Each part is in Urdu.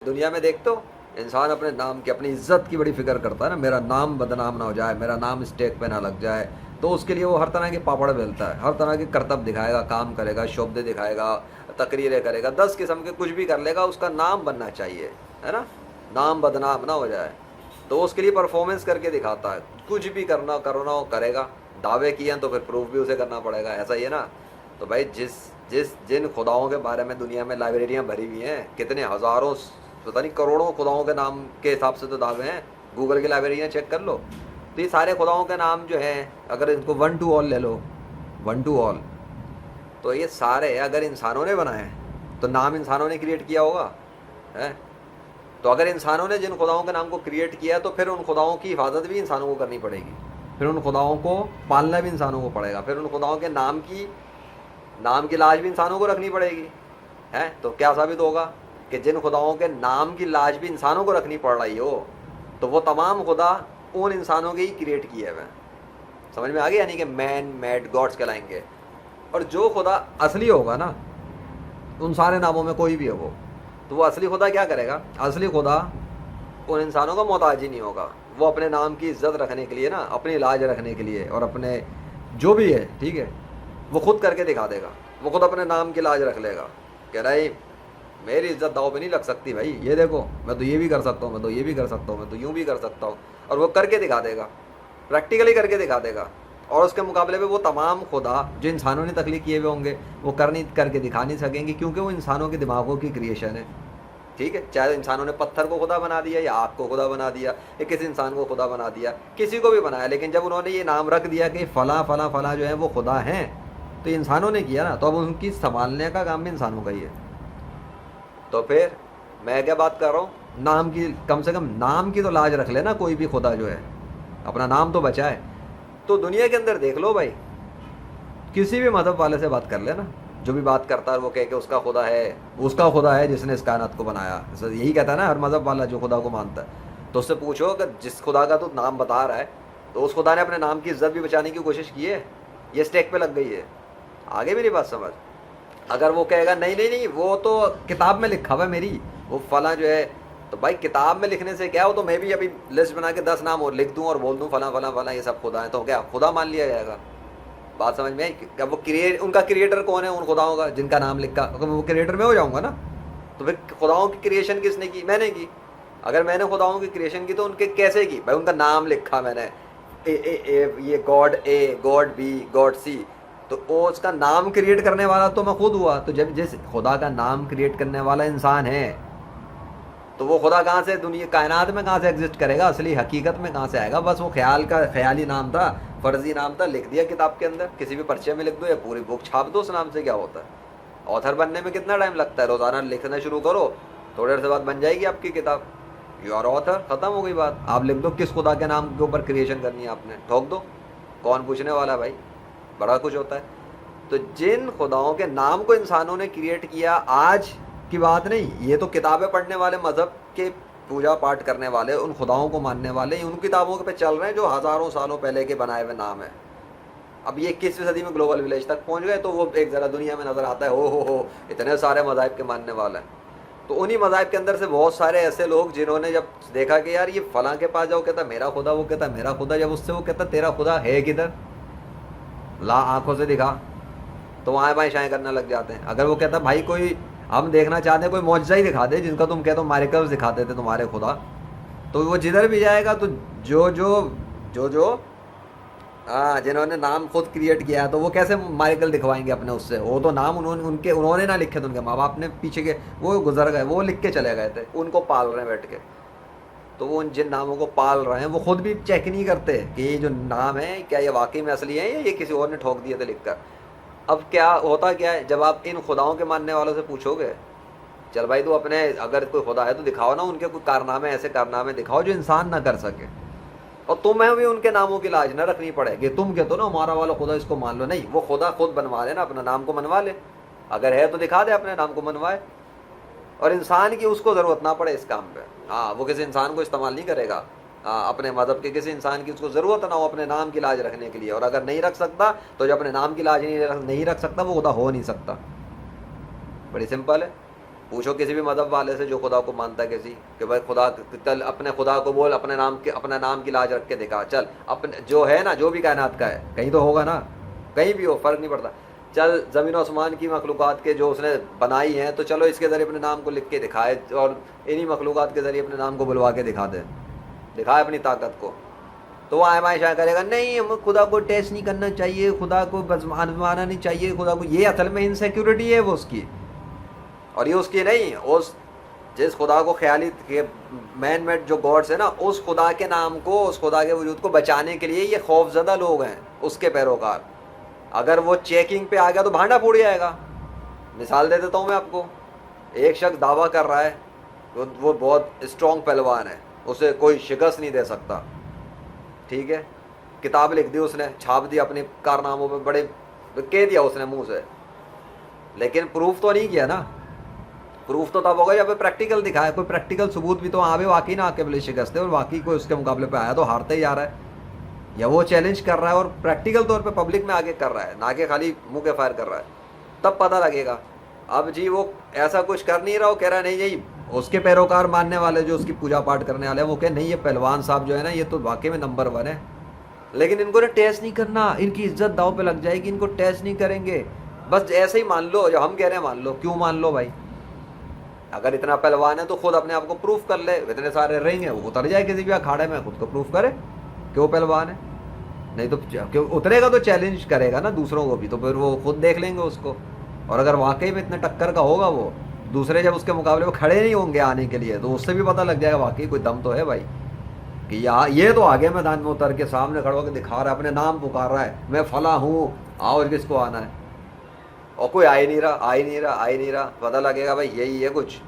دنیا میں دیکھتے ہو انسان اپنے نام کی، اپنی عزت کی بڑی فکر کرتا ہے نا، میرا نام بدنام نہ ہو جائے، میرا نام اسٹیک پہ نہ لگ جائے، تو اس کے لیے وہ ہر طرح کے پاپڑ بیلتا ہے، ہر طرح کے کرتب دکھائے گا، کام کرے گا، شعبے دکھائے گا، تقریریں کرے گا، 10 قسم کے کچھ بھی کر لے گا، اس کا نام بننا چاہیے، ہے نا، نام بدنام نہ ہو جائے، تو اس کے لیے پرفارمنس کر کے دکھاتا ہے، کچھ بھی کرنا ہو کرے گا، دعوے کیے ہیں تو پھر پروف بھی اسے کرنا پڑے گا، ایسا ہی ہے نا۔ تو بھائی جن خداؤں کے بارے میں دنیا میں لائبریریاں بھری ہوئی ہیں، کتنے ہزاروں پتہ نہیں کروڑوں خداؤں کے نام کے حساب سے تو دعوے ہیں، گوگل کی لائبریریاں چیک کر لو، تو یہ سارے خداؤں کے نام جو ہیں، اگر ان کو ون ٹو آل لے لو، ون ٹو آل، تو یہ سارے اگر انسانوں نے بنائے ہیں تو نام انسانوں نے کریٹ کیا ہوگا، ہے؟ تو اگر انسانوں نے جن خداؤں کے نام کو کریٹ کیا تو پھر ان خداؤں کی حفاظت بھی انسانوں کو کرنی پڑے گی، پھر ان خداؤں کو پالنا بھی انسانوں کو پڑے گا، پھر ان خداؤں کے نام کی لاج بھی انسانوں کو رکھنی پڑے گی، ہے؟ تو کیا ثابت ہوگا کہ جن خداؤں کے نام کی لاج بھی انسانوں کو رکھنی پڑ رہی ہو تو وہ تمام خدا ان انسانوں کے ہی کریٹ کیے ہوئے ہیں۔ سمجھ میں آ گیا؟ یعنی کہ مین میڈ گاڈس کہلائیں گے۔ اور جو خدا اصلی ہوگا نا ان سارے ناموں میں کوئی بھی ہو وہ، تو وہ اصلی خدا کیا کرے گا؟ اصلی خدا ان انسانوں کا محتاج ہی نہیں ہوگا، وہ اپنے نام کی عزت رکھنے کے لیے نا، اپنی لاج رکھنے کے لیے اور اپنے جو بھی ہے، ٹھیک ہے، وہ خود کر کے دکھا دے گا، وہ خود اپنے نام کی لاج رکھ لے گا کہ نہیں میری عزت داؤ پہ نہیں لگ سکتی بھائی، یہ دیکھو میں تو یہ بھی کر سکتا ہوں، میں تو یہ بھی کر سکتا ہوں، میں تو یوں بھی کر سکتا ہوں، اور وہ کر کے دکھا دے گا، پریکٹیکلی کر کے دکھا دے گا۔ اور اس کے مقابلے پہ وہ تمام خدا جو انسانوں نے تخلیق کیے ہوئے ہوں گے وہ کر کے دکھا نہیں سکیں گے، کیونکہ وہ انسانوں کے دماغوں کی کریشن ہے، ٹھیک ہے، چاہے انسانوں نے پتھر کو خدا بنا دیا یا آگ کو خدا بنا دیا یا کسی انسان کو خدا بنا دیا، کسی کو بھی بنایا، لیکن جب انہوں نے یہ نام رکھ دیا کہ فلاں فلاں فلاں جو ہے وہ خدا ہیں، تو یہ انسانوں نے کیا نا، تو اب ان کی سنبھالنے کا کام بھی انسانوں کا ہی ہے۔ تو پھر میں کیا بات کر رہا ہوں، نام کی، کم سے کم نام کی تو لاج رکھ لینا، کوئی بھی خدا جو ہے اپنا نام تو بچائے۔ تو دنیا کے اندر دیکھ لو بھائی، کسی بھی مذہب والے سے بات کر لینا، جو بھی بات کرتا ہے وہ کہے کہ اس کا خدا ہے جس نے اس کائنات کو بنایا، یہی کہتا ہے نا ہر مذہب والا جو خدا کو مانتا ہے۔ تو اس سے پوچھو کہ جس خدا کا تو نام بتا رہا ہے تو اس خدا نے اپنے نام کی عزت بھی بچانے کی کوشش کی ہے، یہ اسٹیک پہ لگ گئی ہے؟ آگے میری بات سمجھ۔ اگر وہ کہے گا نہیں نہیں نہیں وہ تو کتاب میں لکھا ہوا ہے میری، وہ فلاں جو ہے، تو بھائی کتاب میں لکھنے سے کیا ہو، تو میں بھی ابھی لسٹ بنا کے 10 نام اور لکھ دوں اور بول دوں فلاں فلاں فلاں یہ سب خدا ہیں، تو کیا خدا مان لیا جائے گا؟ بات سمجھ میں آئی؟ کہ وہ ان کا کریٹر کون ہے ان خداؤں کا جن کا نام لکھا، اگر وہ کریٹر میں ہو جاؤں گا نا، تو پھر خداؤں کی کریشن کس نے کی؟ میں نے کی۔ اگر میں نے خداؤں کی کریشن کی تو ان کے کیسے کی؟ بھائی ان کا نام لکھا میں نے، یہ God A, God B, God C, تو وہ اس کا نام کریٹ کرنے والا تو میں خود ہوا۔ تو جب جس خدا کا نام کریٹ کرنے والا انسان ہے تو وہ خدا کہاں سے دنیا کائنات میں کہاں سے ایگزسٹ کرے گا؟ اصلی حقیقت میں کہاں سے آئے گا؟ بس وہ خیالی نام تھا، فرضی نام تھا، لکھ دیا کتاب کے اندر، کسی بھی پرچے میں لکھ دو یا پوری بک چھاپ دو، اس نام سے کیا ہوتا ہے؟ آتھر بننے میں کتنا ٹائم لگتا ہے؟ روزانہ لکھنا شروع کرو، تھوڑی دیر سے بعد بن جائے گی آپ کی کتاب، یو آر آتھر، ختم ہو گئی بات۔ آپ لکھ دو کس خدا کے نام کے اوپر کریشن کرنی ہے آپ نے، ٹھوک دو، کون پوچھنے والا ہے بھائی، بڑا کچھ ہوتا ہے۔ تو جن خداؤں کے نام کو انسانوں نے کریٹ کیا، آج کی بات نہیں، یہ تو کتابیں پڑھنے والے، مذہب کے پوجا پاٹ کرنے والے، ان خداؤں کو ماننے والے ان کتابوں پہ چل رہے ہیں جو ہزاروں سالوں پہلے کے بنائے ہوئے نام ہیں۔ اب یہ 21ویں صدی میں گلوبل ولیج تک پہنچ گئے تو وہ ایک ذرا دنیا میں نظر آتا ہے، ہو اتنے سارے مذاہب کے ماننے والے ہیں۔ تو انہی مذاہب کے اندر سے بہت سارے ایسے لوگ جنہوں نے جب دیکھا کہ یار یہ فلاں کے پاس جاؤ کہتا میرا خدا، وہ کہتا میرا خدا، جب اس سے وہ کہتا تیرا خدا ہے کدھر، لا آنکھوں سے دکھا، تو وہاں بائیں شائیں کرنے لگ جاتے ہیں۔ اگر وہ کہتا بھائی کوئی ہم دیکھنا چاہتے ہیں کوئی معجزہ ہی دکھا دے جن کا تم کہتے ہو میریکلز دکھاتے تھے تمہارے خدا، تو وہ جدھر بھی جائے گا تو جو جنہوں نے نام خود کریٹ کیا ہے تو وہ کیسے میریکل دکھوائیں گے اپنے اس سے؟ وہ تو نام انہوں نے نہ لکھے تھے، ان کے ماں باپ نے پیچھے کے وہ گزر گئے، وہ لکھ کے چلے گئے تھے، ان کو پال رہے ہیں بیٹھ کے۔ تو وہ جن ناموں کو پال رہے ہیں وہ خود بھی چیک نہیں کرتے کہ یہ جو نام ہے کیا یہ واقعی میں اصلی ہے یا یہ کسی اور نے ٹھوک دیے تھے لکھ کر۔ اب کیا ہوتا کیا ہے، جب آپ ان خداؤں کے ماننے والوں سے پوچھو گے چل بھائی تو اپنے اگر کوئی خدا ہے تو دکھاؤ نا، ان کے کوئی کارنامے، ایسے کارنامے دکھاؤ جو انسان نہ کر سکے، اور تمہیں بھی ان کے ناموں کی لاج نہ رکھنی پڑے گی۔ تم کہتے ہو نا ہمارا والا خدا اس کو مان لو، نہیں، وہ خدا خود بنوا لے نا، اپنا نام کو منوا لے، اگر ہے تو دکھا دے اپنے نام کو منوائے، اور انسان کی اس کو ضرورت نہ پڑے اس کام پہ۔ وہ کسی انسان کو استعمال نہیں کرے گا، اپنے مذہب کے کسی انسان کی اس کو ضرورت نہ ہو اپنے نام کی لاج رکھنے کے لیے، اور اگر نہیں رکھ سکتا تو جو اپنے نام کی لاج نہیں رکھ سکتا وہ خدا ہو نہیں سکتا۔ بڑی سمپل ہے۔ پوچھو کسی بھی مذہب والے سے جو خدا کو مانتا ہے کسی کہ بھائی خدا چل اپنے خدا کو بول اپنے نام کے اپنے نام کی لاج رکھ کے دکھا، چل اپنے جو ہے نا جو بھی کائنات کا ہے کہیں تو ہوگا نا، کہیں بھی ہو فرق نہیں پڑتا، چل زمین و آسمان کی مخلوقات کے جو اس نے بنائی ہیں تو چلو اس کے ذریعے اپنے نام کو لکھ کے دکھائے اور انہی مخلوقات کے ذریعے اپنے نام کو بلوا کے دکھا دے، دکھائے اپنی طاقت کو. تو وہ آئے شاہ کرے گا نہیں ہم خدا کو ٹیسٹ نہیں کرنا چاہیے، خدا کو آزمانا نہیں چاہیے، خدا کو، یہ اصل میں انسیکیورٹی ہے وہ اس کی، اور یہ اس کی نہیں، اس جس خدا کو خیالی مین میڈ جو گاڈس ہے نا اس خدا کے نام کو، اس خدا کے وجود کو بچانے کے لیے یہ خوف زدہ لوگ ہیں اس کے پیروکار. اگر وہ چیکنگ پہ آ گیا تو بھانڈا پھوٹ جائے گا. مثال دے دیتا ہوں میں آپ کو، ایک شخص دعویٰ کر رہا ہے وہ بہت اسٹرانگ پہلوان ہے، اسے کوئی شکست نہیں دے سکتا، ٹھیک ہے، کتاب لکھ دی اس نے، چھاپ دی اپنے کارناموں پہ، بڑے کہہ دیا اس نے منہ سے، لیکن پروف تو نہیں کیا نا. پروف تو تب ہوگا جب پریکٹیکل دکھایا، کوئی پریکٹیکل ثبوت بھی تو آوے واقعی نہ آ بلے شکست ہے اور واقعی کوئی اس کے مقابلے پہ آیا تو ہارتے ہی آ رہا ہے، یا وہ چیلنج کر رہا ہے اور پریکٹیکل طور پہ پبلک میں آگے کر رہا ہے، نہ کہ خالی منہ کے فائر کر رہا ہے، تب پتہ لگے گا. اب جی وہ ایسا کچھ کر نہیں رہا، وہ کہہ رہا ہے نہیں جی اس کے پیروکار ماننے والے جو اس کی پوجا پاٹ کرنے والے ہیں وہ کہ نہیں یہ پہلوان صاحب جو ہے نا یہ تو واقعی میں نمبر 1 ہے، لیکن ان کو ٹیسٹ نہیں کرنا، ان کی عزت داؤ پہ لگ جائے گی، ان کو ٹیسٹ نہیں کریں گے، بس ایسے ہی مان لو جو ہم کہہ رہے ہیں مان لو. کیوں مان لو بھائی؟ اگر اتنا پہلوان ہے تو خود اپنے آپ کو پروف کر لے، اتنے سارے رنگ ہیں وہ اتر جائے کسی بھی اکھاڑے میں، خود کو پروف کرے کہ وہ پہلوان ہے. نہیں تو اترے گا تو چیلنج کرے گا نا دوسروں کو بھی، تو پھر وہ خود دیکھ لیں گے اس کو، اور اگر واقعی میں اتنے ٹکر کا ہوگا وہ دوسرے جب اس کے مقابلے میں کھڑے نہیں ہوں گے آنے کے لیے تو اس سے بھی پتہ لگ جائے گا واقعی کوئی دم تو ہے بھائی، کہ یہاں یہ تو آگے میدان میں اتر کے سامنے کھڑا ہو کے دکھا رہا ہے، اپنے نام پکار رہا ہے میں فلاں ہوں، اور کس کو آنا ہے، اور کوئی آ ہی نہیں رہا، پتہ لگے گا بھائی یہی ہے کچھ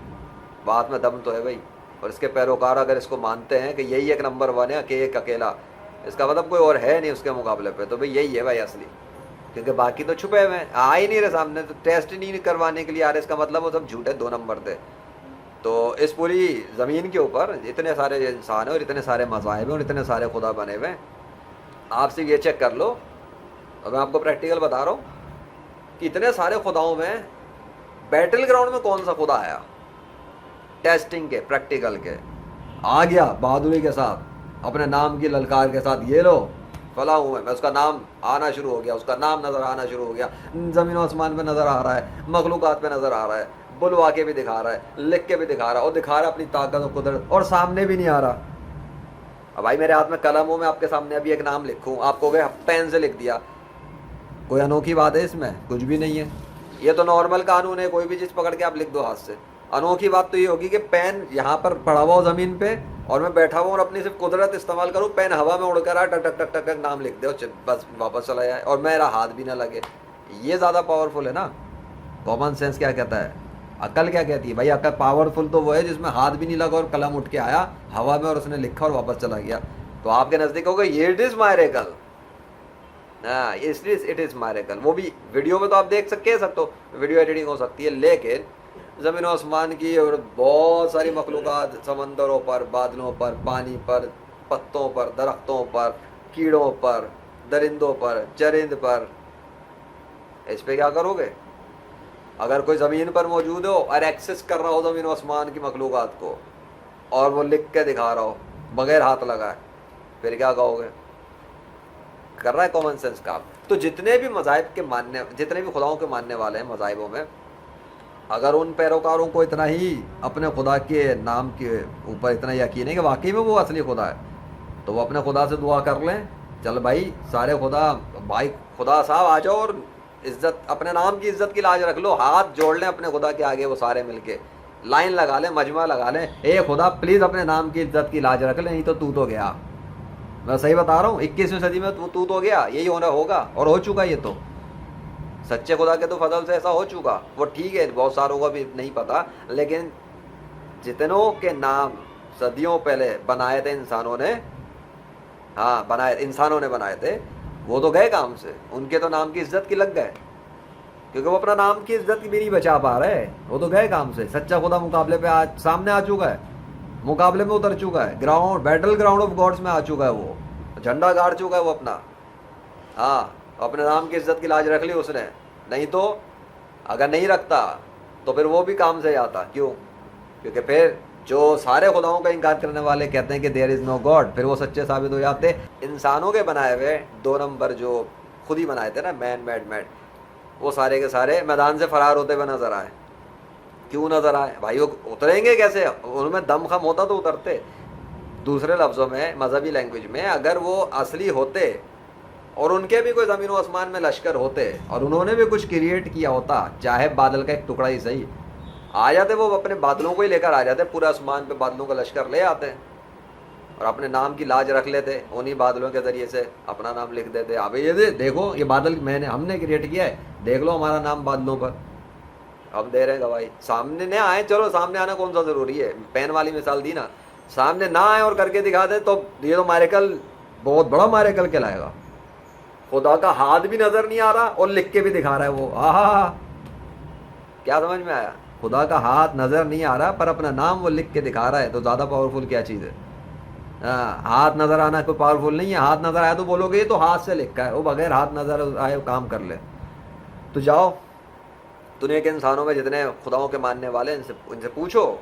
بات میں دم تو ہے بھائی. اور اس کے پیروکار اگر اس کو مانتے ہیں کہ یہی ایک نمبر 1 ہے کہ ایک اکیلا، اس کا مطلب کوئی اور ہے نہیں اس کے مقابلے پہ، تو بھائی یہی ہے بھائی اصلی، کیونکہ باقی تو چھپے ہوئے ہیں، آ ہی نہیں رہے سامنے، تو ٹیسٹ نہیں کروانے کے لیے آ رہے، اس کا مطلب وہ سب جھوٹے 2 نمبر تھے. تو اس پوری زمین کے اوپر اتنے سارے انسان ہیں اور اتنے سارے مذاہب ہیں اور اتنے سارے خدا بنے ہوئے ہیں، آپ سے یہ چیک کر لو، اور میں آپ کو پریکٹیکل بتا رہا ہوں کہ اتنے سارے خداؤں میں بیٹل گراؤنڈ میں کون سا خدا آیا ٹیسٹنگ کے پریکٹیکل کے، آ گیا بہادری کے ساتھ اپنے نام کی للکار کے ساتھ، یہ لو فلاں ہوں میں، اس کا نام آنا شروع ہو گیا، اس کا نام نظر آنا شروع ہو گیا، زمین و آسمان پہ نظر آ رہا ہے، مخلوقات پہ نظر آ رہا ہے، بلوا کے بھی دکھا رہا ہے، لکھ کے بھی دکھا رہا ہے، اور دکھا رہا ہے اپنی طاقت و قدرت، اور سامنے بھی نہیں آ رہا. اب بھائی میرے ہاتھ میں قلم ہو، میں آپ کے سامنے ابھی ایک نام لکھوں، آپ کو کہ پین سے لکھ دیا، کوئی انوکھی بات ہے اس میں؟ کچھ بھی نہیں ہے، یہ تو نارمل قانون ہے، کوئی بھی چیز پکڑ کے آپ لکھ دو ہاتھ سے. انوکھی بات تو یہ ہوگی کہ پین یہاں پر پڑا ہوا ہو زمین پہ اور میں بیٹھا ہوا ہوں اور اپنی صرف قدرت استعمال کروں، پین ہوا میں اڑ کر آ ٹک ٹک ٹک ٹک نام لکھ دے اور بس واپس چلا جائے اور میرا ہاتھ بھی نہ لگے. یہ زیادہ پاورفل ہے نا. کامن سینس کیا کہتا ہے؟ عقل کیا کہتی ہے؟ بھائی عقل پاورفل تو وہ ہے جس میں ہاتھ بھی نہیں لگا اور قلم اٹھ کے آیا ہوا میں اور اس نے لکھا اور واپس چلا گیا. تو آپ کے نزدیک ہوگا یہ اٹ از میریکل، ہاں اٹ از میریکل. وہ بھی ویڈیو میں تو آپ دیکھ سکتے ہیں، سب تو ویڈیو ایڈیٹنگ ہو سکتی ہے، لیکن زمین و آسمان کی اور بہت ساری مخلوقات، سمندروں پر، بادلوں پر، پانی پر، پتوں پر، درختوں پر، کیڑوں پر، درندوں پر، چرند پر، اس پہ کیا کرو گے؟ اگر کوئی زمین پر موجود ہو اور ایکسس کر رہا ہو زمین و آسمان کی مخلوقات کو اور وہ لکھ کے دکھا رہا ہو بغیر ہاتھ لگائے، پھر کیا کہو گے؟ کر رہا ہے کامن سینس کام. تو جتنے بھی مذاہب کے ماننے، جتنے بھی خداؤں کے ماننے والے ہیں مذاہبوں میں، اگر ان پیروکاروں کو اتنا ہی اپنے خدا کے نام کے اوپر اتنا یقین ہے کہ واقعی میں وہ اصلی خدا ہے، تو وہ اپنے خدا سے دعا کر لیں، چل بھائی سارے خدا، بھائی خدا صاحب آ جاؤ اور عزت، اپنے نام کی عزت کی لاج رکھ لو، ہاتھ جوڑ لیں اپنے خدا کے آگے، وہ سارے مل کے لائن لگا لیں، مجمع لگا لیں، اے خدا پلیز اپنے نام کی عزت کی لاج رکھ لیں، نہیں تو گیا. میں صحیح بتا رہا ہوں، 21ویں صدی میں تو گیا، یہی ہونا ہوگا اور ہو چکا. یہ تو سچے خدا کے تو فضل سے ایسا ہو چکا. وہ ٹھیک ہے بہت ساروں کو بھی نہیں پتا، لیکن جتنوں کے نام صدیوں پہلے بنائے تھے انسانوں نے، ہاں انسانوں نے بنائے تھے، وہ تو گئے کام سے. ان کے تو نام کی عزت کی لگ گئے، کیونکہ وہ اپنا نام کی عزت بھی نہیں بچا پا رہے، وہ تو گئے کام سے. سچا خدا مقابلے پہ سامنے آ چکا ہے، مقابلے میں اتر چکا ہے، بیٹل گراؤنڈ آف گاڈس میں آ چکا ہے، وہ جھنڈا گاڑ چکا ہے وہ اپنا. ہاں اپنے نام کی عزت کی لاج رکھ لی اس نے. نہیں تو اگر نہیں رکھتا تو پھر وہ بھی کام سے آتا. کیوں؟ کیونکہ پھر جو سارے خداؤں کا انکار کرنے والے کہتے ہیں کہ دیر از نو گاڈ، پھر وہ سچے ثابت ہو جاتے. انسانوں کے بنائے ہوئے 2 نمبر جو خود ہی بنائے تھے نا، مین میڈ میڈ، وہ سارے کے سارے میدان سے فرار ہوتے ہوئے نظر آئے. کیوں نظر آئے بھائی؟ وہ اتریں گے کیسے؟ ان میں دم خم ہوتا تو اترتے. دوسرے لفظوں میں، مذہبی لینگویج میں، اگر وہ اصلی ہوتے اور ان کے بھی کوئی زمین و آسمان میں لشکر ہوتے اور انہوں نے بھی کچھ کریٹ کیا ہوتا، چاہے بادل کا ایک ٹکڑا ہی صحیح، آ جاتے وہ اپنے بادلوں کو ہی لے کر آ جاتے، پورا آسمان پہ بادلوں کا لشکر لے آتے اور اپنے نام کی لاج رکھ لیتے، انہی بادلوں کے ذریعے سے اپنا نام لکھ دیتے. اب یہ دیکھو، یہ بادل ہم نے کریٹ کیا ہے، دیکھ لو ہمارا نام بادلوں پر. ہم دے رہے ہیں گواہی. سامنے نہ آئے، چلو سامنے آنا کون سا ضروری ہے، پین والی مثال دی نا. سامنے نہ آئے اور کر کے دکھا دے تو یہ تو میریکل، بہت بڑا میریکل کہلائے گا. خدا کا ہاتھ بھی نظر نہیں آ رہا اور لکھ کے بھی دکھا رہا ہے وہ. کیا سمجھ میں آیا؟ خدا کا ہاتھ نظر نہیں آ رہا پر اپنا نام وہ لکھ کے دکھا رہا ہے، تو زیادہ پاورفل کیا چیز ہے؟ ہاتھ نظر آنا کوئی پاورفل نہیں ہے. ہاتھ نظر آیا تو بولو گے یہ تو ہاتھ سے لکھا ہے، وہ بغیر ہاتھ نظر آئے کام کر لے. تو جاؤ دنیا کے انسانوں میں جتنے خداؤں کے ماننے والے، ان سے پوچھو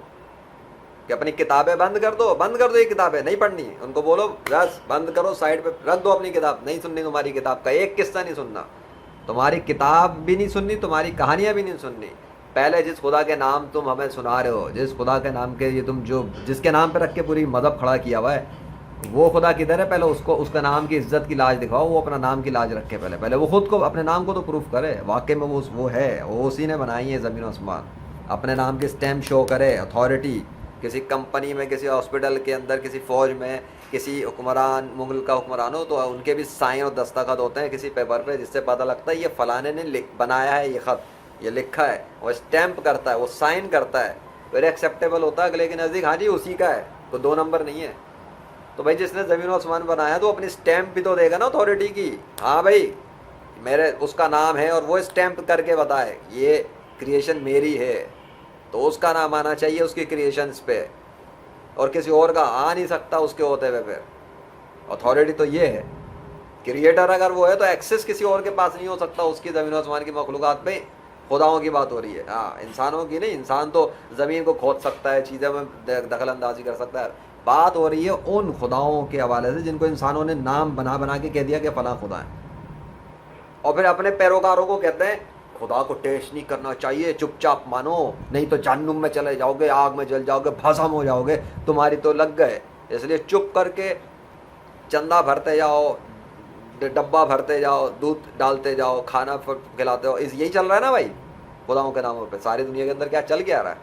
کہ اپنی کتابیں بند کر دو یہ کتابیں نہیں پڑھنی. ان کو بولو بس بند کرو، سائڈ پہ رکھ دو اپنی کتاب، نہیں سننی تمہاری کتاب کا ایک قصہ نہیں سننا، تمہاری کتاب بھی نہیں سننی، تمہاری کہانیاں بھی نہیں سننی. پہلے جس خدا کے نام تم ہمیں سنا رہے ہو، جس خدا کے نام کے یہ تم جس کے نام پہ رکھ کے پوری مذہب کھڑا کیا ہوا ہے، وہ خدا کدھر ہے؟ پہلے اس کا نام کی عزت کی لاج دکھاؤ. وہ اپنا نام کی لاج رکھے، پہلے وہ خود کو، اپنے نام کو تو پروف کرے واقعی میں وہ ہے، وہ اسی نے بنائی ہے زمین و آسمان. اپنے نام کی اسٹیمپ شو کرے، اتھارٹی. کسی کمپنی میں، کسی ہاسپٹل کے اندر، کسی فوج میں، کسی حکمران مغل کا حکمران ہو تو ان کے بھی سائن اور دستخط ہوتے ہیں کسی پیپر پہ، جس سے پتہ لگتا ہے یہ فلانے نے بنایا ہے، یہ خط یہ لکھا ہے. وہ اسٹیمپ کرتا ہے، وہ سائن کرتا ہے، پھر ایکسیپٹیبل ہوتا ہے اگلے کے نزدیک. ہاں جی اسی کا ہے، تو 2 نمبر نہیں ہے. تو بھائی جس نے زمین و آسمان بنایا تو اپنی اسٹیمپ بھی تو دے گا نا اتھارٹی کی. ہاں بھائی میرے اس کا نام ہے، اور وہ اسٹیمپ کر کے بتائے یہ کریشن میری ہے، تو اس کا نام آنا چاہیے اس کی کریشنز پہ، اور کسی اور کا آ نہیں سکتا اس کے ہوتے ہوئے. پھر اتھارٹی تو یہ ہے. کریٹر اگر وہ ہے تو ایکسس کسی اور کے پاس نہیں ہو سکتا اس کی زمین و آسمان کی مخلوقات پہ. خداؤں کی بات ہو رہی ہے، ہاں انسانوں کی نہیں. انسان تو زمین کو کھود سکتا ہے، چیزیں میں دخل اندازی کر سکتا ہے. بات ہو رہی ہے ان خداؤں کے حوالے سے جن کو انسانوں نے نام بنا کے کہہ دیا کہ فلاں خدا ہے، اور پھر اپنے پیروکاروں کو کہتے ہیں خدا کو ٹیسٹ نہیں کرنا چاہیے، چپ چاپ مانو نہیں تو جہنم میں چلے جاؤ گے، آگ میں جل جاؤ گے، بھسم ہو جاؤ گے، تمہاری تو لگ گئے. اس لیے چپ کر کے چندہ بھرتے جاؤ، ڈبہ بھرتے جاؤ، دودھ ڈالتے جاؤ، کھانا کھلاتے جاؤ. یہی چل رہا ہے نا بھائی خداؤں کے ناموں پہ ساری دنیا کے اندر. کیا چل کے آ رہا ہے؟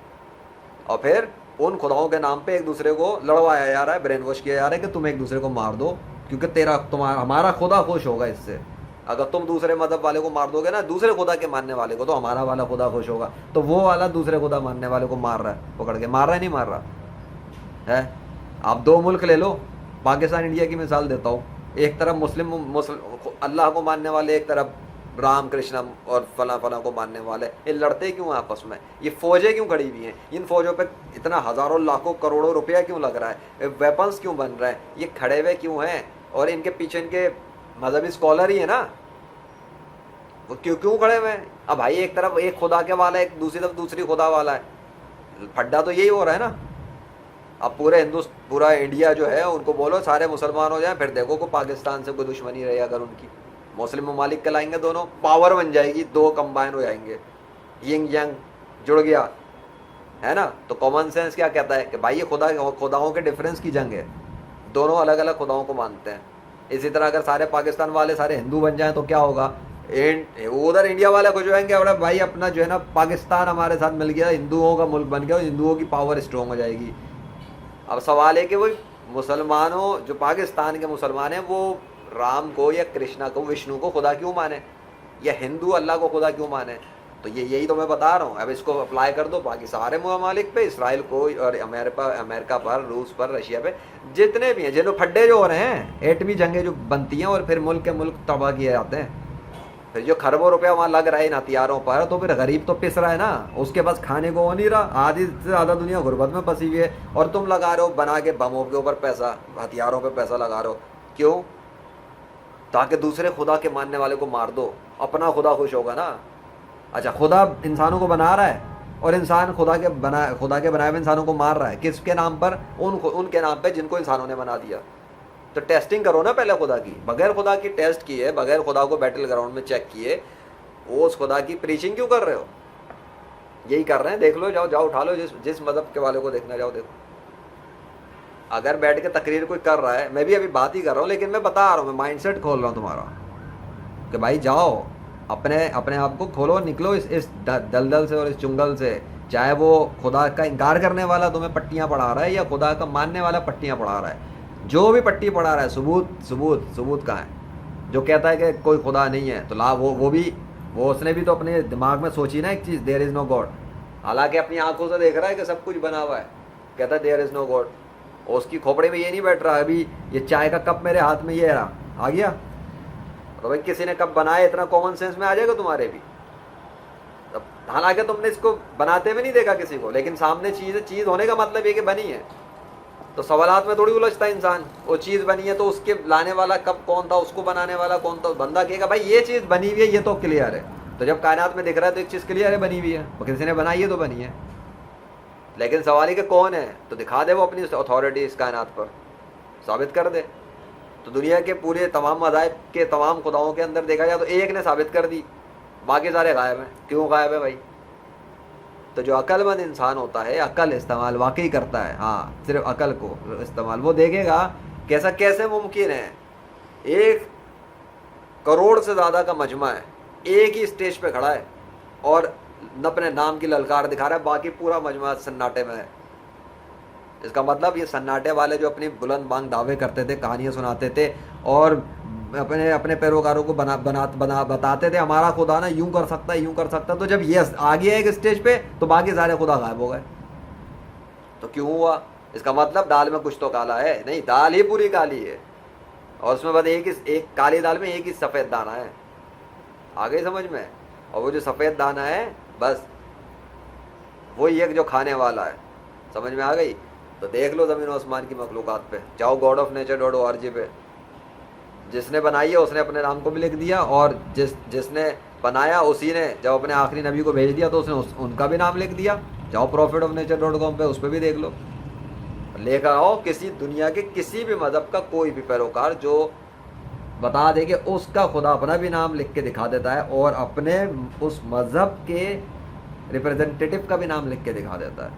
اور پھر ان خداؤں کے نام پہ ایک دوسرے کو لڑوایا جا رہا ہے، برین واش کیا جا رہا ہے کہ تم ایک دوسرے کو مار دو کیونکہ ہمارا خدا خوش ہوگا اس سے. اگر تم دوسرے مذہب والے کو مار دو گے نا، دوسرے خدا کے ماننے والے کو، تو ہمارا والا خدا خوش ہوگا. تو وہ والا دوسرے خدا ماننے والے کو مار رہا ہے، پکڑ کے مار رہا ہے نہیں مار رہا ہے. آپ 2 ملک لے لو، پاکستان انڈیا کی مثال دیتا ہوں. ایک طرف مسلم اللہ کو ماننے والے، ایک طرف رام کرشن اور فلاں فلاں کو ماننے والے. یہ لڑتے کیوں ہیں آپس میں؟ یہ فوجیں کیوں کھڑی ہوئی ہیں؟ ان فوجوں پہ اتنا ہزاروں لاکھوں کروڑوں روپیہ کیوں لگ رہا ہے؟ ویپنس کیوں بن رہے ہیں؟ یہ کھڑے ہوئے کیوں ہیں؟ اور ان کے پیچھے ان کے مذہبی اسکالر ہی ہیں نا، وہ کیوں کھڑے ہوئے ہیں؟ اب بھائی ایک طرف ایک خدا کے والا ہے، ایک دوسری طرف دوسری خدا والا ہے. پھڈا تو یہی ہو رہا ہے نا. اب پورا انڈیا جو ہے ان کو بولو سارے مسلمان ہو جائیں، پھر دیکھو کو پاکستان سے کوئی دشمنی رہے اگر ان کی. مسلم ممالک کہلائیں گے دونوں، پاور بن جائے گی، 2 کمبائن ہو جائیں گے، ینگ ینگ جڑ گیا ہے نا. تو کامن سینس کیا کہتا ہے کہ بھائی یہ خداؤں کے ڈفرینس کی جنگ ہے، دونوں الگ الگ خداؤں کو مانتے ہیں. اسی طرح اگر سارے پاکستان والے سارے ہندو بن جائیں تو کیا ہوگا؟ ادھر انڈیا والے خوش ہوئیں گے، اور بھائی اپنا جو ہے نا پاکستان ہمارے ساتھ مل گیا، ہندوؤں کا ملک بن گیا، ہندوؤں کی پاور اسٹرانگ ہو جائے گی. اب سوال ہے کہ وہ مسلمانوں جو پاکستان کے مسلمان ہیں وہ رام کو یا کرشنا کو، وشنو کو خدا کیوں مانے، یا ہندو اللہ کو خدا کیوں مانے؟ تو یہی تو میں بتا رہا ہوں. اب اس کو اپلائی کر دو باقی سارے ممالک پہ، اسرائیل کو اور امریکہ پر، روس پر، رشیا پہ، جتنے بھی ہیں جنہوں پھڈے جو ہو رہے ہیں، ایٹمی جنگیں جو بنتی ہیں اور پھر ملک کے ملک تباہ کیے جاتے ہیں، پھر جو خربوں روپیہ وہاں لگ رہا ہے ان ہتھیاروں پر، تو پھر غریب تو پس رہا ہے نا، اس کے پاس کھانے کو ہو نہیں رہا. آدھی سے زیادہ دنیا غربت میں پھنسی ہوئی ہے، اور تم لگا رہے ہو بنا کے بموں کے اوپر پیسہ، ہتھیاروں پہ پیسہ لگا رہے ہو. کیوں؟ تاکہ دوسرے خدا کے ماننے والے کو مار دو. اپنا خدا خوش ہوگا نا. اچھا خدا انسانوں کو بنا رہا ہے، اور انسان خدا کے بنائے ہوئے انسانوں کو مار رہا ہے. کس کے نام پر؟ ان کے نام پہ جن کو انسانوں نے بنا دیا. تو ٹیسٹنگ کرو نا پہلے خدا کی. بغیر خدا کی ٹیسٹ کیے, بغیر خدا کو بیٹل گراؤنڈ میں چیک کیے, وہ اس خدا کی پریچنگ کیوں کر رہے ہو؟ یہی کر رہے ہیں. دیکھ لو, جاؤ اٹھا لو, جس مذہب کے والے کو دیکھنا جاؤ دیکھو. اگر بیٹھ کے تقریر کوئی کر رہا ہے, میں بھی ابھی بات ہی کر رہا ہوں لیکن میں بتا رہا ہوں, میں مائنڈ سیٹ کھول رہا ہوں تمہارا کہ بھائی جاؤ اپنے آپ کو کھولو, نکلو اس دلدل سے اور اس چنگل سے. چاہے وہ خدا کا انکار کرنے والا تمہیں پٹیاں پڑھا رہا ہے یا خدا کا ماننے والا پٹیاں پڑھا رہا ہے, جو بھی پٹی پڑھا رہا ہے, ثبوت کہاں ہے؟ جو کہتا ہے کہ کوئی خدا نہیں ہے, تو وہ اس نے بھی تو اپنے دماغ میں سوچی نا ایک چیز, دیر از نو گاڈ. حالانکہ اپنی آنکھوں سے دیکھ رہا ہے کہ سب کچھ بنا ہوا ہے, کہتا ہے دیر از نو گاڈ. اور اس کی کھوپڑے میں یہ نہیں بیٹھ رہا, ابھی یہ چائے کا کپ میرے ہاتھ میں یہ رہا, آ گیا تو بھائی کسی نے کب بنایا, اتنا کامن سینس میں آ جائے گا تمہارے بھی. حالانکہ تم نے اس کو بناتے ہوئے نہیں دیکھا کسی کو, لیکن سامنے چیز ہونے کا مطلب یہ کہ بنی ہے. تو سوالات میں تھوڑی الجھتا ہے انسان. وہ چیز بنی ہے تو اس کے لانے والا کب کون تھا, اس کو بنانے والا کون تھا. بندہ کہے گا بھائی یہ چیز بنی ہوئی ہے, یہ تو کلیئر ہے. تو جب کائنات میں دکھ رہا ہے تو ایک چیز کلیئر ہے, بنی ہوئی ہے, کسی نے بنائی ہے تو بنی ہے. لیکن سوال ہی کہ کون ہے, تو دکھا دے وہ اپنی اتھارٹی اس کائنات پر, ثابت کر دے. تو دنیا کے پورے تمام مذاہب کے تمام خداؤں کے اندر دیکھا جائے تو ایک نے ثابت کر دی, باقی سارے غائب ہیں. کیوں غائب ہے بھائی؟ تو جو عقل مند انسان ہوتا ہے, عقل استعمال واقعی کرتا ہے, ہاں صرف عقل کو استعمال, وہ دیکھے گا کہ ایسا کیسے ممکن ہے. 1 کروڑ سے زیادہ کا مجمع ہے, ایک ہی اسٹیج پہ کھڑا ہے اور اپنے نام کی للکار دکھا رہا ہے, باقی پورا مجمع سناٹے میں ہے. اس کا مطلب یہ سناٹے والے جو اپنی بلند بانگ دعوے کرتے تھے, کہانیاں سناتے تھے اور اپنے پیروکاروں کو بتاتے تھے ہمارا خدا نا یوں کر سکتا ہے, یوں کر سکتا ہے, تو جب یہ آ گیا ایک اسٹیج پہ تو باقی سارے خدا غائب ہو گئے. تو کیوں ہوا؟ اس کا مطلب دال میں کچھ تو کالا ہے. نہیں, دال ہی پوری کالی ہے, اور اس میں بس ایک کالی دال میں ایک ہی سفید دانہ ہے. آ گئی سمجھ میں؟ اور وہ جو سفید دانہ ہے بس وہی ایک جو کھانے والا ہے. سمجھ میں آ گئی؟ تو دیکھ لو زمین و آسمان کی مخلوقات پہ, جاؤ godofnature.org پہ. جس نے بنائی ہے اس نے اپنے نام کو بھی لکھ دیا, اور جس نے بنایا اسی نے جب اپنے آخری نبی کو بھیج دیا تو اس نے ان کا بھی نام لکھ دیا. جاؤ prophetofnature.com پہ, اس پہ بھی دیکھ لو. لے کر آؤ کسی دنیا کے کسی بھی مذہب کا کوئی بھی پیروکار جو بتا دے کہ اس کا خدا اپنا بھی نام لکھ کے دکھا دیتا ہے اور اپنے اس مذہب کے ریپرزنٹیٹیو کا بھی نام لکھ کے دکھا دیتا ہے.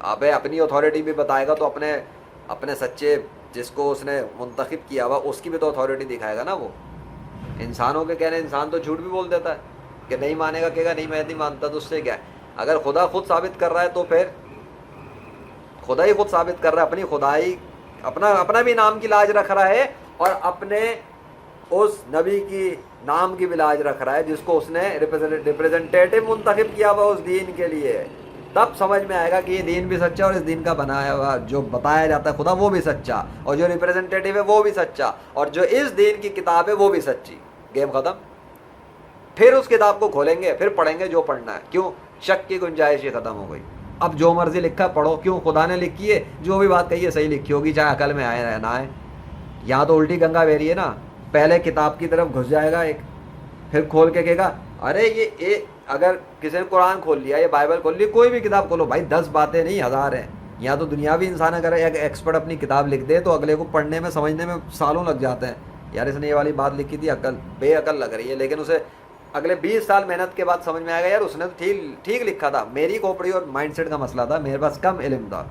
اب اپنی اتھارٹی بھی بتائے گا تو اپنے سچے جس کو اس نے منتخب کیا ہوا اس کی بھی تو اتھارٹی دکھائے گا نا. وہ انسانوں کے کہنے, انسان تو جھوٹ بھی بول دیتا ہے کہ نہیں مانے گا, کہے گا نہیں میں نہیں مانتا, تو اس سے کیا ہے؟ اگر خدا خود ثابت کر رہا ہے تو پھر خدا ہی خود ثابت کر رہا ہے, اپنی خدائی, اپنا بھی نام کی لاج رکھ رہا ہے اور اپنے اس نبی کی نام کی بھی لاج رکھ رہا ہے جس کو اس نے ریپرزنٹیٹیو منتخب کیا ہوا اس دین کے لیے. تب سمجھ میں آئے گا کہ یہ دین بھی سچا اور اس دین کا بنایا ہوا جو بتایا جاتا ہے خدا وہ بھی سچا, اور جو ریپرزنٹیٹیو ہے وہ بھی سچا, اور جو اس دین کی کتاب ہے وہ بھی سچی. گیم ختم. پھر اس کتاب کو کھولیں گے, پھر پڑھیں گے جو پڑھنا ہے. کیوں؟ شک کی گنجائش ہی ختم ہو گئی. اب جو مرضی لکھا پڑھو. کیوں؟ خدا نے لکھی ہے, جو بھی بات کہی ہے صحیح لکھی ہوگی, چاہے عقل میں آئے نہ آئے. یہاں تو الٹی گنگا بہ رہی ہے نا. پہلے کتاب کی طرف گھس جائے گا ایک, پھر کھول کے کہے گا ارے یہ اگر کسی نے قرآن کھول لیا یا بائبل کھول لی, کوئی بھی کتاب کھولو بھائی, 10 باتیں نہیں 1000 ہیں. یا تو دنیاوی انسان اگر ایک ایکسپرٹ اپنی کتاب لکھ دے تو اگلے کو پڑھنے میں سمجھنے میں سالوں لگ جاتے ہیں. یار اس نے یہ والی بات لکھی تھی, عقل بے عقل لگ رہی ہے, لیکن اسے اگلے 20 سال محنت کے بعد سمجھ میں آئے گا یار اس نے تو ٹھیک لکھا تھا. میری کھوپڑی اور مائنڈ سیٹ کا مسئلہ تھا, میرے پاس کم علم تھا.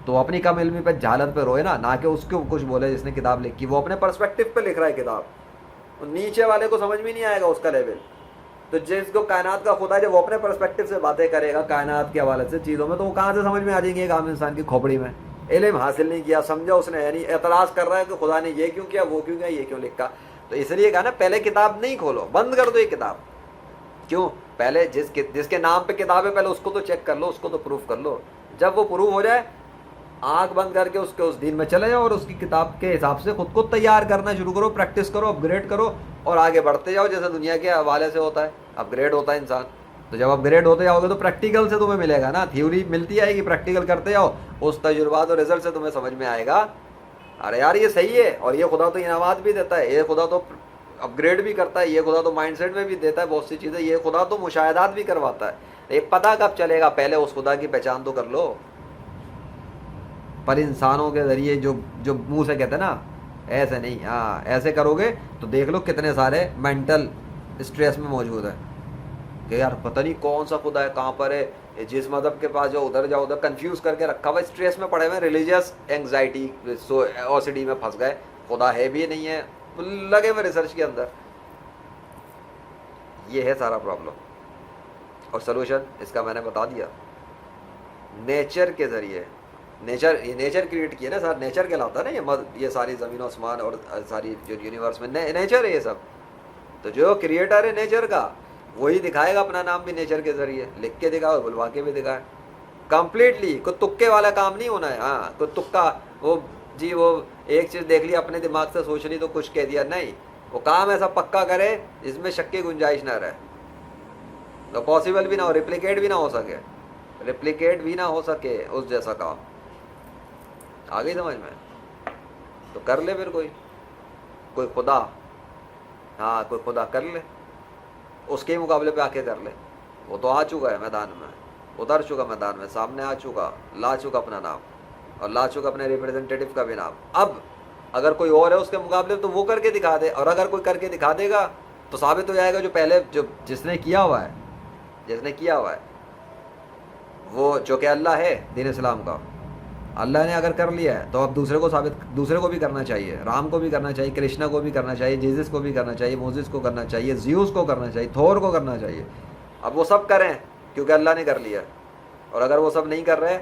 تو اپنی کم علمی پہ جہالت پہ روئے نا, نہ کہ اس کو کچھ بولے جس نے کتاب لکھی. وہ اپنے پرسپیکٹو پہ لکھ رہا ہے کتاب, نیچے والے کو سمجھ میں نہیں آئے گا اس کا لیول. تو جس کو کائنات کا خدا جب وہ اپنے پرسپیکٹو سے باتیں کرے گا کائنات کے حوالے سے چیزوں میں, تو وہ کہاں سے سمجھ میں آ جائیں گے ایک عام انسان کی کھوپڑی میں؟ علم حاصل نہیں کیا, سمجھا اس نے, یعنی اعتراض کر رہا ہے کہ خدا نے یہ کیوں کیا, وہ کیوں کیا, یہ کیوں لکھا. تو اس لیے کہا نا پہلے کتاب نہیں کھولو, بند کر دو یہ کتاب. کیوں؟ پہلے جس کے نام پہ کتاب ہے پہلے اس کو تو چیک کر لو, اس کو تو پروف کر لو. جب وہ پروف ہو جائے آنکھ بند کر کے اس دین میں چلے جاؤ اور اس کی کتاب کے حساب سے خود کو تیار کرنا شروع کرو, پریکٹس کرو, اپ گریڈ کرو اور آگے بڑھتے جاؤ. جیسے دنیا کے حوالے سے ہوتا ہے, اپ گریڈ ہوتا ہے انسان. تو جب اپ گریڈ ہوتے جاؤ گے تو پریکٹیکل سے تمہیں ملے گا نا, تھیوری ملتی آئے گی, پریکٹیکل کرتے جاؤ, اس تجربات اور رزلٹ سے تمہیں سمجھ میں آئے گا ارے یار یہ صحیح ہے, اور یہ خدا تو انعامات بھی دیتا ہے, یہ خدا تو اپ گریڈ بھی کرتا ہے, یہ خدا تو مائنڈ سیٹ میں بھی دیتا ہے بہت سی چیزیں, یہ خدا تو مشاہدات بھی کرواتا ہے. یہ پتہ کب چلے گا؟ پہلے اس خدا کی پہچان تو کر لو. پر انسانوں کے ذریعے جو منہ سے کہتے ہیں نا ایسے نہیں, ہاں ایسے کرو گے تو دیکھ لو کتنے سارے مینٹل اسٹریس میں موجود ہے کہ یار پتہ نہیں کون سا خدا ہے, کہاں پر ہے, جس مذہب کے پاس جاؤ ادھر جاؤ ادھر, کنفیوز کر کے رکھا ہوا, اسٹریس میں پڑے ہوئے, ریلیجیس اینگزائٹی اوسیڈی میں پھنس گئے, خدا ہے بھی نہیں ہے, لگے ہوئے ریسرچ کے اندر. یہ ہے سارا پرابلم. اور سلوشن اس کا میں نے بتا دیا, نیچر کے ذریعے. نیچر کریٹ کیا نا سر, نیچر کہلاتا ہے نا یہ ساری زمین و آسمان اور ساری جو یونیورس میں نیچر ہے یہ سب. تو جو کریٹر ہے نیچر کا وہی دکھائے گا اپنا نام بھی نیچر کے ذریعے, لکھ کے دکھائے, بلوا کے بھی دکھائے, کمپلیٹلی. کوئی تکے والا کام نہیں ہونا ہے. ہاں کوئی تکا وہ جی وہ ایک چیز دیکھ لی اپنے دماغ سے سوچ لی تو کچھ کہہ دیا, نہیں. وہ کام ایسا پکا کرے جس میں شک کی گنجائش نہ رہے, تو پاسبل بھی نہ ہو, ریپلیکیٹ بھی نہ ہو سکے اس جیسا کام. آ گئی سمجھ میں؟ تو کر لے پھر کوئی خدا, ہاں کوئی خدا کر لے, اس کے مقابلے پہ آ کے کر لے. وہ تو آ چکا ہے میدان میں, اتر چکا میدان میں, سامنے آ چکا, لا چکا اپنا نام, اور لا چکا اپنے ریپرزنٹیٹو کا بھی نام. اب اگر کوئی اور ہے اس کے مقابلے تو وہ کر کے دکھا دے, اور اگر کوئی کر کے دکھا دے گا تو ثابت ہو جائے گا جو پہلے جس نے کیا ہوا ہے وہ جو کہ اللہ ہے دین اسلام کا, اللہ نے اگر کر لیا ہے تو اب دوسرے کو بھی کرنا چاہیے, رام کو بھی کرنا چاہیے, کرشنا کو بھی کرنا چاہیے, جیزس کو بھی کرنا چاہیے, موزس کو کرنا چاہیے, زیوس کو کرنا چاہیے, تھور کو کرنا چاہیے. اب وہ سب کریں کیونکہ اللہ نے کر لیا, اور اگر وہ سب نہیں کر رہے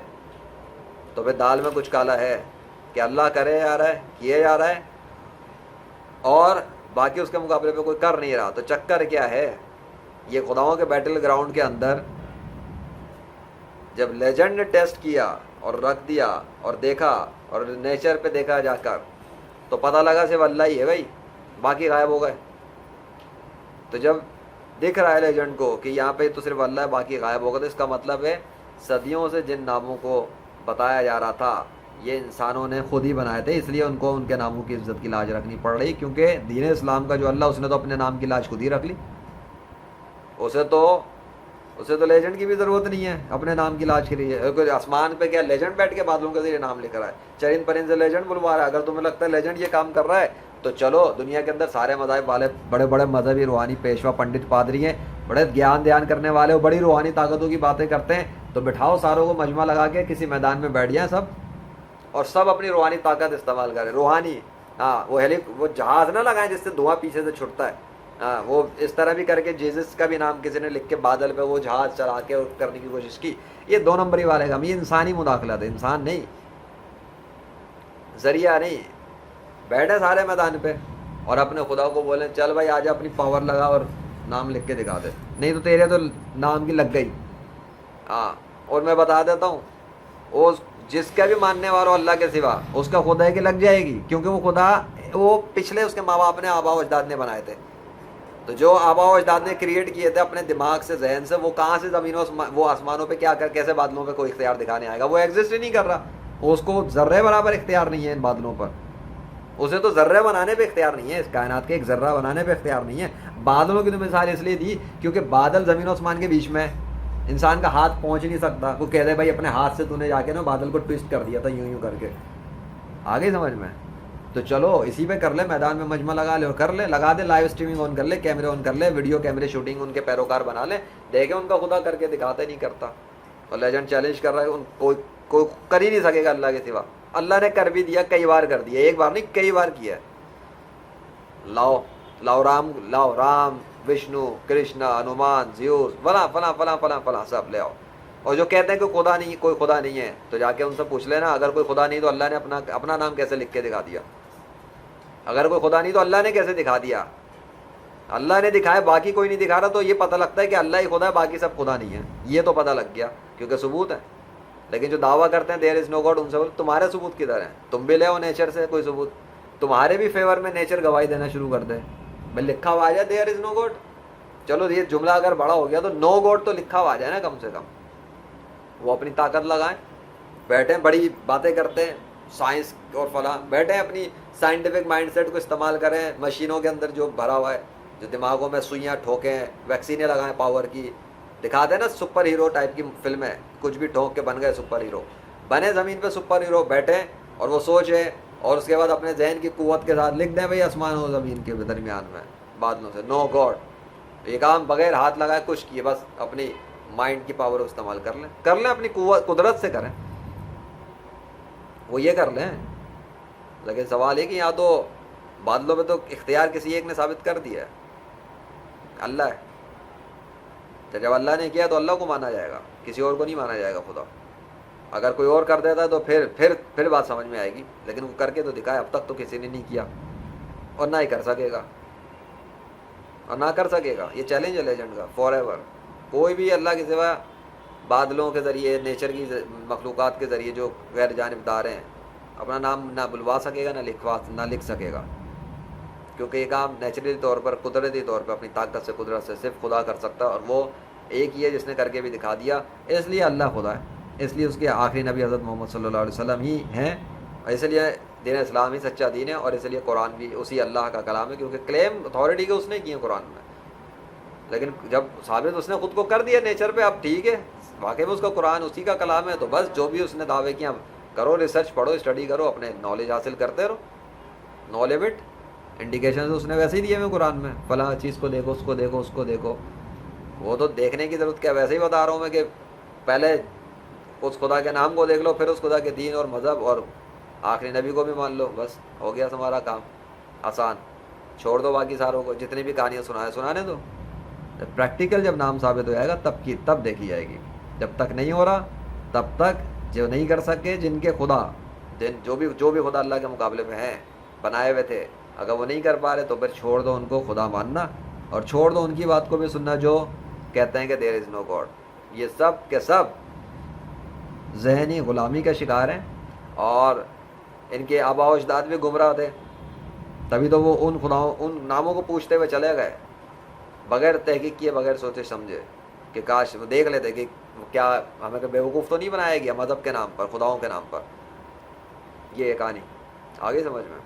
تو پھر دال میں کچھ کالا ہے کہ اللہ کرے جا رہا ہے, کیے جا رہا ہے, اور باقی اس کے مقابلے پہ کوئی کر نہیں رہا. تو چکر کیا ہے؟ یہ خداؤں کے بیٹل گراؤنڈ کے اندر جب لیجنڈ نے ٹیسٹ کیا اور رکھ دیا اور دیکھا اور نیچر پہ دیکھا جا کر تو پتہ لگا صرف اللہ ہی ہے بھائی, باقی غائب ہو گئے. تو جب دکھ رہا ہے لیجنڈ کو کہ یہاں پہ تو صرف اللہ ہے, باقی غائب ہو گئے, تو اس کا مطلب ہے صدیوں سے جن ناموں کو بتایا جا رہا تھا یہ انسانوں نے خود ہی بنائے تھے, اس لیے ان کو ان کے ناموں کی عزت کی لاج رکھنی پڑ رہی, کیونکہ دین اسلام کا جو اللہ اس نے تو اپنے نام کی لاج خود ہی رکھ لی. اسے تو لیجنڈ کی بھی ضرورت نہیں ہے اپنے نام کی لاج کے لیے. کوئی آسمان پہ کیا لیجنڈ بیٹھ کے بادلوں کے ذریعے نام لکھ رہا ہے, چرند پرند سے لیجنڈ بلوا رہا ہے. اگر تمہیں لگتا ہے لیجنڈ یہ کام کر رہا ہے تو چلو دنیا کے اندر سارے مذاہب والے بڑے بڑے مذہبی روحانی پیشوا پنڈت پادری ہیں, بڑے گیان دھیان کرنے والے ہو, بڑی روحانی طاقتوں کی باتیں کرتے ہیں, تو بٹھاؤ ساروں کو مجمع لگا کے کسی میدان میں بیٹھ جائیں سب, اور سب اپنی روحانی طاقت استعمال کریں. روحانی ہاں وہ جہاز نہ لگائیں جس سے دھواں پیچھے سے چھٹتا ہے, ہاں وہ اس طرح بھی کر کے جیزس کا بھی نام کسی نے لکھ کے بادل پہ وہ جہاز چلا کے کرنے کی کوشش کی. یہ 2 نمبری والے کام, یہ انسانی مداخلت ہے, انسان نہیں, ذریعہ نہیں. بیٹھے سارے میدان پہ اور اپنے خدا کو بولیں چل بھائی آجا اپنی پاور لگا اور نام لکھ کے دکھا دے, نہیں تو تیرے تو نام کی لگ گئی. ہاں اور میں بتا دیتا ہوں, وہ جس کا بھی ماننے والا اللہ کے سوا اس کا خدا ہے کہ لگ جائے گی, کیونکہ وہ خدا وہ پچھلے اس کے ماں باپ نے آبا و اجداد نے بنائے تھے. تو جو آبا و اجداد نے کریٹ کیے تھے اپنے دماغ سے, ذہن سے, وہ کہاں سے زمینوں وہ آسمانوں پہ کیا کر کیسے بادلوں پہ کوئی اختیار دکھانے آئے گا؟ وہ ایگزسٹ ہی نہیں کر رہا, اس کو ذرے برابر اختیار نہیں ہے ان بادلوں پر. اسے تو ذرے بنانے پہ اختیار نہیں ہے, اس کائنات کے ایک ذرہ بنانے پہ اختیار نہیں ہے. بادلوں کی تو مثال اس لیے دی کیونکہ بادل زمین و آسمان کے بیچ میں, انسان کا ہاتھ پہنچ نہیں سکتا. وہ کہہ دے بھائی اپنے ہاتھ سے تو نے جا کے نا بادل کو ٹویسٹ کر دیا تھا یوں کر کے, آ گئی سمجھ میں؟ تو چلو اسی پہ کر لے, میدان میں مجمع لگا لے اور کر لے, لگا دے لائیو اسٹریمنگ آن کر لے, کیمرے آن کر لے, ویڈیو کیمرے شوٹنگ ان کے پیروکار بنا لے, دیکھیں ان کا خدا کر کے دکھاتا ہی نہیں کرتا. اور لیجنڈ چیلنج کر رہا ہے, کوئی کر ہی نہیں سکے گا اللہ کے سوا. اللہ نے کر بھی دیا, کئی بار کر دیا, ایک بار نہیں کئی بار کیا. لاؤ رام وشنو کرشنا ہنومان زیوس فلاں فلاں فلاں فلاں فلاں سب لے آؤ. اور جو کہتے ہیں کہ کوئی خدا نہیں ہے تو جا کے ان سے پوچھ لینا, اگر کوئی خدا نہیں تو اللہ نے اپنا نام کیسے لکھ کے دکھا دیا؟ اگر کوئی خدا نہیں تو اللہ نے کیسے دکھا دیا؟ اللہ نے دکھایا, باقی کوئی نہیں دکھا رہا, تو یہ پتہ لگتا ہے کہ اللہ ہی خدا ہے, باقی سب خدا نہیں ہے. یہ تو پتہ لگ گیا کیونکہ ثبوت ہے. لیکن جو دعویٰ کرتے ہیں دیر از نو گاڈ, ان سے بولے تمہارے ثبوت کدھر ہیں؟ تم بھی لے آؤ نیچر سے کوئی ثبوت, تمہارے بھی فیور میں نیچر گواہی دینا شروع کر دے. بھائی لکھا ہوا آ جائے دیر از نو گاڈ, چلو یہ جملہ اگر بڑا ہو گیا تو نو گاڈ تو لکھا ہوا آ جائے نا کم سے کم. وہ اپنی طاقت لگائیں, بیٹھیں بڑی باتیں کرتے ہیں سائنس اور فلاں, بیٹھیں اپنی سائنٹیفک مائنڈ سیٹ کو استعمال کریں, مشینوں کے اندر جو بھرا ہوا ہے, جو دماغوں میں سوئیاں ٹھوکیں, ویکسینیں لگائیں پاور کی, دکھاتے ہیں نا سپر ہیرو ٹائپ کی فلمیں، کچھ بھی ٹھوک کے بن گئے سپر ہیرو، بنے زمین پہ سپر ہیرو، بیٹھے اور وہ سوچیں اور اس کے بعد اپنے ذہن کی قوت کے ساتھ لکھ دیں بھائی آسمان و زمین کے درمیان میں بادلوں سے، نو گاڈ، یہ کام بغیر ہاتھ لگائے کچھ کیے، بس اپنی مائنڈ کی پاور استعمال کر لیں اپنی قوت قدرت سے کریں، وہ یہ کر لیں. لیکن سوال ہے کہ یہاں تو بادلوں پہ تو اختیار کسی ایک نے ثابت کر دیا ہے، اللہ ہے. تو جب اللہ نے کیا تو اللہ کو مانا جائے گا، کسی اور کو نہیں مانا جائے گا خدا. اگر کوئی اور کر دیتا ہے تو پھر بات سمجھ میں آئے گی، لیکن وہ کر کے تو دکھائے. اب تک تو کسی نے نہیں کیا اور نہ ہی کر سکے گا، اور نہ کر سکے گا. یہ چیلنج ہے لیجنڈ کا فار ایور. کوئی بھی اللہ کے سوا بادلوں کے ذریعے، نیچر کی مخلوقات کے ذریعے جو غیر جانبدار ہیں، اپنا نام نہ بلوا سکے گا نہ لکھ سکے گا، کیونکہ یہ کام نیچرلی طور پر، قدرتی طور پر اپنی طاقت سے، قدرت سے صرف خدا کر سکتا ہے، اور وہ ایک ہی ہے جس نے کر کے بھی دکھا دیا. اس لیے اللہ خدا ہے، اس لیے اس کے آخری نبی حضرت محمد صلی اللہ علیہ وسلم ہی ہیں، اور اس لیے دین اسلام ہی سچا دین ہے، اور اس لیے قرآن بھی اسی اللہ کا کلام ہے، کیونکہ کلیم اتھارٹی کے اس نے کیے قرآن میں. لیکن جب ثابت اس نے خود کو کر دیا نیچر پہ، اب ٹھیک ہے واقعی میں اس کا قرآن اسی کا کلام ہے، تو بس جو بھی اس نے دعوے کیا کرو، ریسرچ پڑھو، اسٹڈی کرو، اپنے نالج حاصل کرتے رہو. No limit. انڈیکیشنز اس نے ویسے ہی دیے ہوئے قرآن میں، فلاں چیز کو دیکھو، اس کو دیکھو، اس کو دیکھو. وہ تو دیکھنے کی ضرورت کیا، ویسے ہی بتا رہا ہوں میں کہ پہلے اس خدا کے نام کو دیکھ لو، پھر اس خدا کے دین اور مذہب اور آخری نبی کو بھی مان لو، بس ہو گیا تمہارا کام آسان. چھوڑ دو باقی ساروں کو، جتنی بھی کہانیاں سنانے دو. پریکٹیکل جب نام ثابت ہو جائے گا تب دیکھی جائے گی. جب تک نہیں ہو رہا تب تک جو نہیں کر سکے، جن کے خدا جو بھی خدا اللہ کے مقابلے میں ہیں، بنائے ہوئے تھے، اگر وہ نہیں کر پا رہے تو پھر چھوڑ دو ان کو خدا ماننا، اور چھوڑ دو ان کی بات کو بھی سننا جو کہتے ہیں کہ دیر از نو گاڈ. یہ سب کے سب ذہنی غلامی کا شکار ہیں، اور ان کے آباء و اجداد بھی گمراہ تھے، تبھی تو وہ ان ناموں کو پوچھتے ہوئے چلے گئے بغیر تحقیق کیے، بغیر سوچے سمجھے، کہ کاش وہ دیکھ لیتے کہ کیا ہمیں کہ بیوقوف تو نہیں بنایا گیا مذہب کے نام پر، خداؤں کے نام پر. یہ کہانی آگے سمجھ میں.